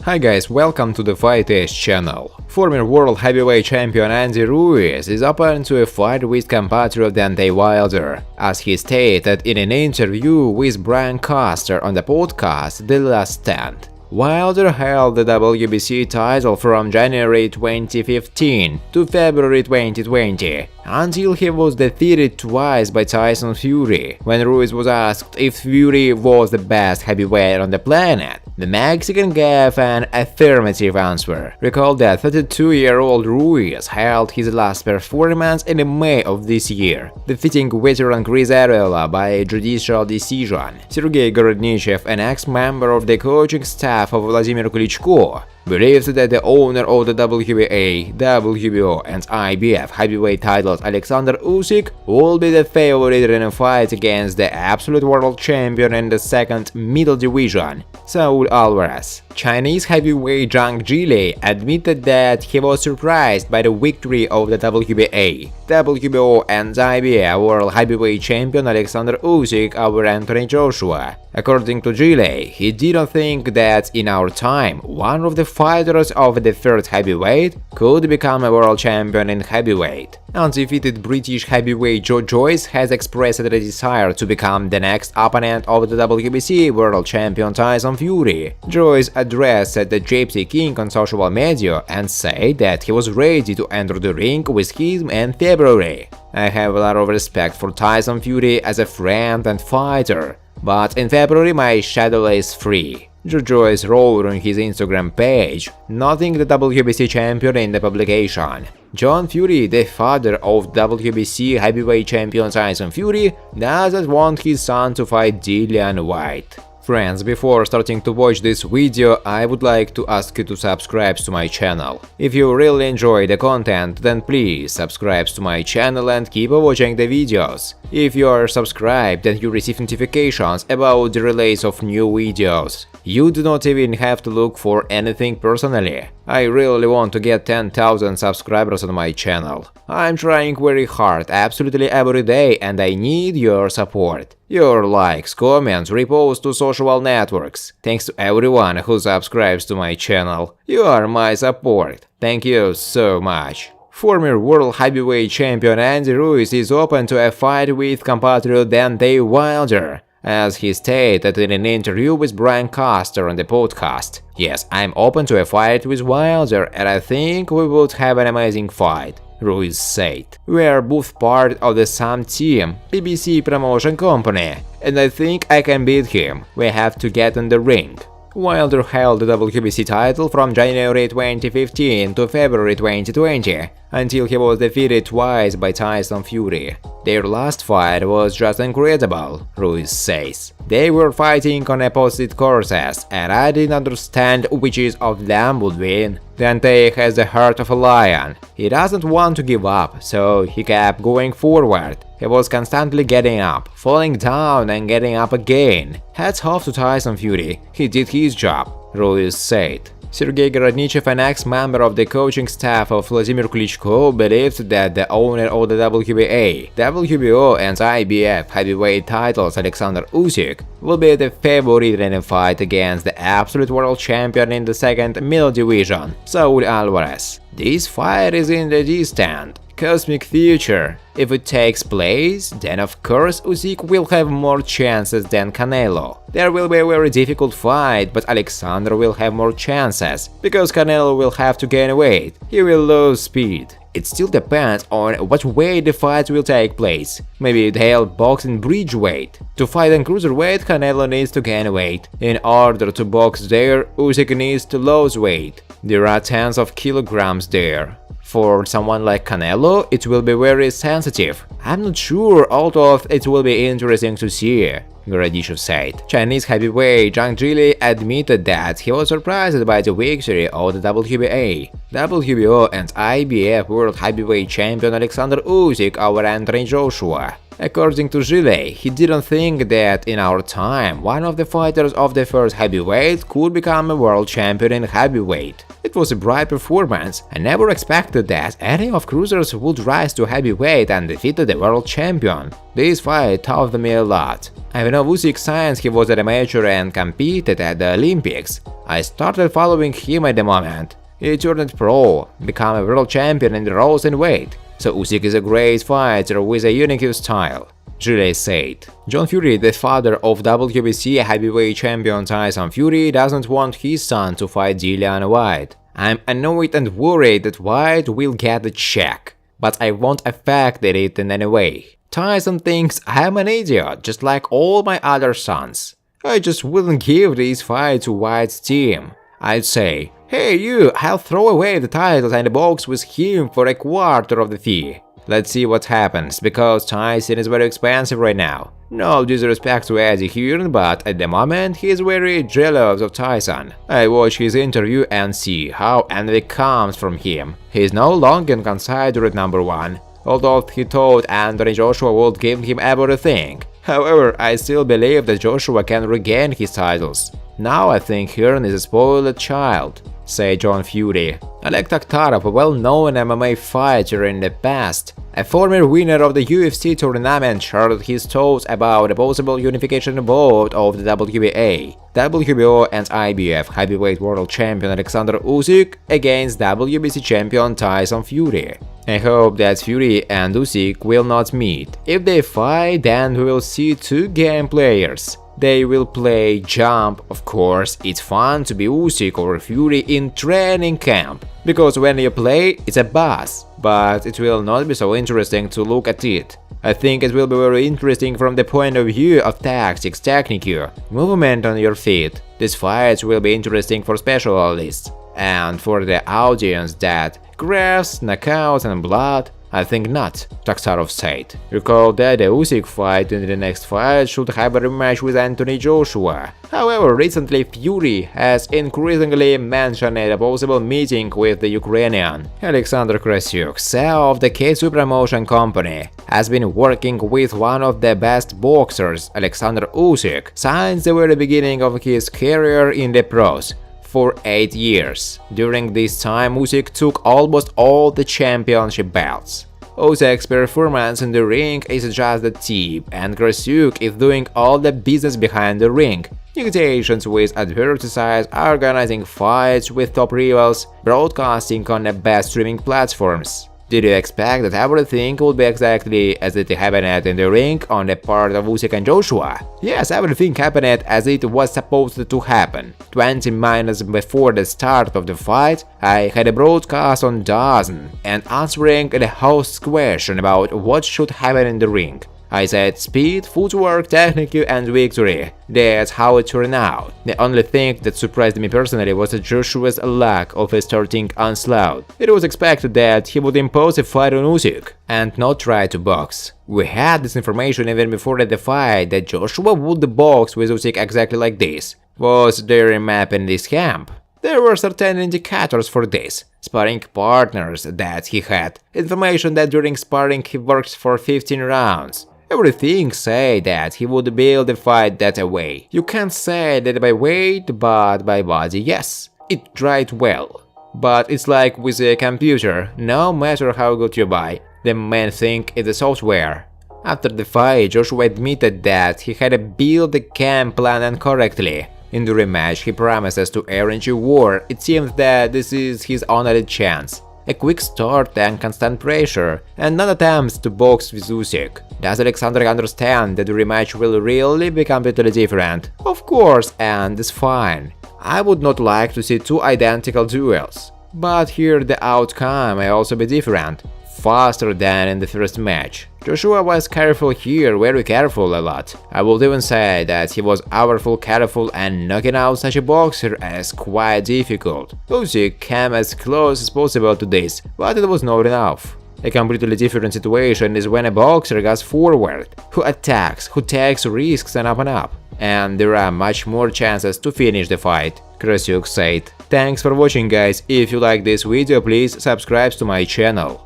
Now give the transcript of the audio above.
Hi guys, welcome to the Fight Test channel. Former world heavyweight champion Andy Ruiz is open to a fight with compatriot Deontay Wilder, as he stated in an interview with Brian Custer on the podcast The Last Stand. Wilder held the WBC title from January 2015 to February 2020, until he was defeated twice by Tyson Fury. When Ruiz was asked if Fury was the best heavyweight on the planet, the Mexican gave an affirmative answer. Recall that 32-year-old Ruiz held his last performance in May of this year, defeating veteran Chris Arreola by a judicial decision. Sergey Gorodnichev, an ex-member of the coaching staff of Wladimir Klitschko, believes that the owner of the WBA, WBO and IBF heavyweight titles, Alexander Usyk, will be the favorite in a fight against the absolute world champion in the second middle division, Saul Alvarez. Chinese heavyweight Zhang Jilei admitted that he was surprised by the victory of the WBA, WBO and IBF world heavyweight champion Alexander Usyk over Anthony Joshua. According to Jilei, he didn't think that in our time, one of the fighters of the third heavyweight could become a world champion in heavyweight. Undefeated British heavyweight Joyce has expressed the desire to become the next opponent of the WBC world champion Tyson Fury. Joyce addressed the Gypsy King on social media and said that he was ready to enter the ring with him in February. "I have a lot of respect for Tyson Fury as a friend and fighter, but in February my schedule is free," Joyce wrote on his Instagram page, noting the WBC champion in the publication. John Fury, the father of WBC heavyweight champion Tyson Fury, doesn't want his son to fight Dillian Whyte. Friends, before starting to watch this video, I would like to ask you to subscribe to my channel. If you really enjoy the content, then please subscribe to my channel and keep watching the videos. If you are subscribed, then you receive notifications about the release of new videos. You do not even have to look for anything personally. I really want to get 10,000 subscribers on my channel. I'm trying very hard absolutely every day and I need your support. Your likes, comments, reposts to social networks. Thanks to everyone who subscribes to my channel. You are my support. Thank you so much. Former world heavyweight champion Andy Ruiz is open to a fight with compatriot Deontay Wilder, as he stated in an interview with Brian Custer on the podcast. "Yes, I'm open to a fight with Wilder and I think we would have an amazing fight," Ruiz said. "We are both part of the same team, BBC promotion company, and I think I can beat him. We have to get in the ring." Wilder held the WBC title from January 2015 to February 2020, until he was defeated twice by Tyson Fury. "Their last fight was just incredible," Ruiz says. "They were fighting on opposite courses, and I didn't understand which of them would win. Deontay has the heart of a lion. He doesn't want to give up, so he kept going forward. He was constantly getting up, falling down and getting up again. Hats off to Tyson Fury, he did his job," Ruiz said. Sergey Gorodnichev, an ex-member of the coaching staff of Wladimir Klitschko, believes that the owner of the WBA, WBO and IBF heavyweight titles, Alexander Usyk, will be the favorite in a fight against the absolute world champion in the second middle division, Saul Alvarez. "This fight is in the distant, cosmic future. If it takes place, then of course Usyk will have more chances than Canelo. There will be a very difficult fight, but Alexander will have more chances, because Canelo will have to gain weight, he will lose speed. It still depends on what way the fight will take place. Maybe they'll box in bridge weight. To fight in cruiserweight, Canelo needs to gain weight. In order to box there, Usyk needs to lose weight. There are tens of kilograms there. For someone like Canelo, it will be very sensitive. I'm not sure, although it will be interesting to see," Gorodnichev said. Chinese heavyweight Zhang Jilei admitted that he was surprised by the victory of the WBA, WBO and IBF World Heavyweight Champion Alexander Usyk over Anthony Joshua. According to Gile, he didn't think that in our time one of the fighters of the first heavyweight could become a world champion in heavyweight. It was a bright performance. I never expected that any of cruisers would rise to heavyweight and defeat the world champion. This fight taught me a lot. I know Usyk since he was an amateur and competed at the Olympics. I started following him at the moment. He turned pro, became a world champion in the rosin weight. So Usyk is a great fighter with a unique style, Gile said. John Fury, the father of WBC heavyweight champion Tyson Fury, doesn't want his son to fight Dillian Whyte. I'm annoyed and worried that Whyte will get the check, but I won't affect it in any way. Tyson thinks I'm an idiot, just like all my other sons. I just wouldn't give this fight to Whyte's team. I'd say, hey you, I'll throw away the titles and box with him for a quarter of the fee. Let's see what happens, because Tyson is very expensive right now. No disrespect to Eddie here, but at the moment he is very jealous of Tyson. I watch his interview and see how envy comes from him. He is no longer considered #1, although he thought Anthony Joshua would give him everything. However, I still believe that Joshua can regain his titles. Now I think Hearn is a spoiled child, said John Fury. Oleg Taktarov, a well-known MMA fighter in the past, a former winner of the UFC tournament, shared his thoughts about a possible unification bout of the WBA, WBO and IBF heavyweight world champion Alexander Usyk against WBC champion Tyson Fury. I hope that Fury and Usyk will not meet. If they fight, then we will see two game players. They will play jump. Of course, it's fun to be Usyk or Fury in training camp, because when you play, it's a buzz, but it will not be so interesting to look at it. I think it will be very interesting from the point of view of tactics, technique, movement on your feet. These fights will be interesting for specialists, and for the audience that graphs, knockouts and blood, I think not, Taktarov said. Recall that the Usyk fight in the next fight should have a rematch with Anthony Joshua. However, recently Fury has increasingly mentioned a possible meeting with the Ukrainian. Alexander Usyk, CEO of the K2 promotion company, has been working with one of the best boxers, Alexander Usyk, since the very beginning of his career in the pros. For 8 years. During this time, Usyk took almost all the championship belts. Usyk's performance in the ring is just the tip, and Usyk is doing all the business behind the ring. Negotiations with advertisers, organizing fights with top rivals, broadcasting on the best streaming platforms. Did you expect that everything would be exactly as it happened in the ring on the part of Usyk and Joshua? Yes, everything happened as it was supposed to happen. 20 minutes before the start of the fight, I had a broadcast on DAZN and answering the host's question about what should happen in the ring. I said speed, footwork, technique and victory. That's how it turned out. The only thing that surprised me personally was Joshua's lack of a starting onslaught. It was expected that he would impose a fight on Usyk and not try to box. We had this information even before the fight that Joshua would box with Usyk exactly like this. Was there a map in this camp? There were certain indicators for this. Sparring partners that he had, information that during sparring he worked for 15 rounds. Everything say that he would build the fight that way. You can't say that by weight, but by body, yes. It tried well. But it's like with a computer, no matter how good you buy, the main thing is the software. After the fight, Joshua admitted that he had built the game plan incorrectly. In the rematch, he promises to arrange a war. It seems that this is his only chance. A quick start and constant pressure, and no attempts to box with Usyk. Does Alexander understand that the rematch will really be completely different? Of course, and it's fine. I would not like to see two identical duels. But here the outcome may also be different. Faster than in the first match. Joshua was careful here, very careful a lot. I would even say that he was powerful, careful, and knocking out such a boxer is quite difficult. Usyk came as close as possible to this, but it was not enough. A completely different situation is when a boxer goes forward, who attacks, who takes risks and up, and there are much more chances to finish the fight, Usyk said. Thanks for watching, guys. If you like this video, please subscribe to my channel.